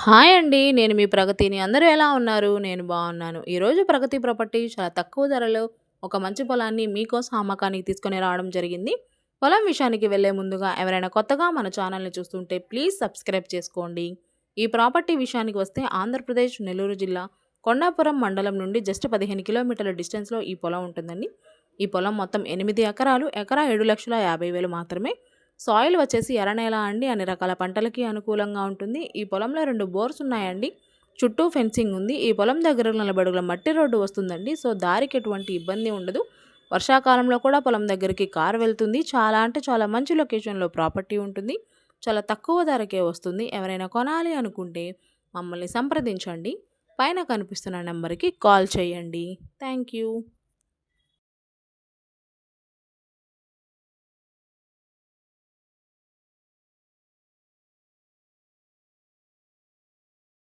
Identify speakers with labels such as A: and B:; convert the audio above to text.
A: Hi అండి. నేను మీ ప్రగతిని. అందరూ ఎలా ఉన్నారు? నేను బాగున్నాను. ఈరోజు ప్రగతి ప్రాపర్టీ చాలా తక్కువ ధరలో ఒక మంచి పొలాన్ని మీకోసం అమ్మకానికి తీసుకొని రావడం జరిగింది. పొలం విషయానికి వెళ్ళే ముందుగా ఎవరైనా కొత్తగా మన ఛానల్‌ని చూస్తుంటే ప్లీజ్ సబ్స్క్రైబ్ చేసుకోండి. ఈ ప్రాపర్టీ విషయానికి వస్తే ఆంధ్రప్రదేశ్ నెల్లూరు జిల్లా కొండాపురం మండలం నుండి జస్ట్ 15 కిలోమీటర్ల డిస్టెన్స్‌లో ఈ పొలం ఉంటుందండి. ఈ పొలం మొత్తం 8 ఎకరాలు, ఎకరా 7,50,000 మాత్రమే. సాయిల్ వచ్చేసి ఎర్రనేల అండి. అన్ని రకాల పంటలకి అనుకూలంగా ఉంటుంది. ఈ పొలంలో 2 బోర్స్ ఉన్నాయండి. చుట్టూ ఫెన్సింగ్ ఉంది. ఈ పొలం దగ్గర 40 అడుగుల మట్టి రోడ్డు వస్తుందండి. సో దారికి ఎటువంటి ఇబ్బంది ఉండదు. వర్షాకాలంలో కూడా పొలం దగ్గరికి కారు వెళ్తుంది. చాలా అంటే చాలా మంచి లొకేషన్‌లో ప్రాపర్టీ ఉంటుంది. చాలా తక్కువ ధరకే వస్తుంది. ఎవరైనా కొనాలి అనుకుంటే మమ్మల్ని సంప్రదించండి. పైన కనిపిస్తున్న నెంబర్‌కి కాల్ చేయండి. Thank you.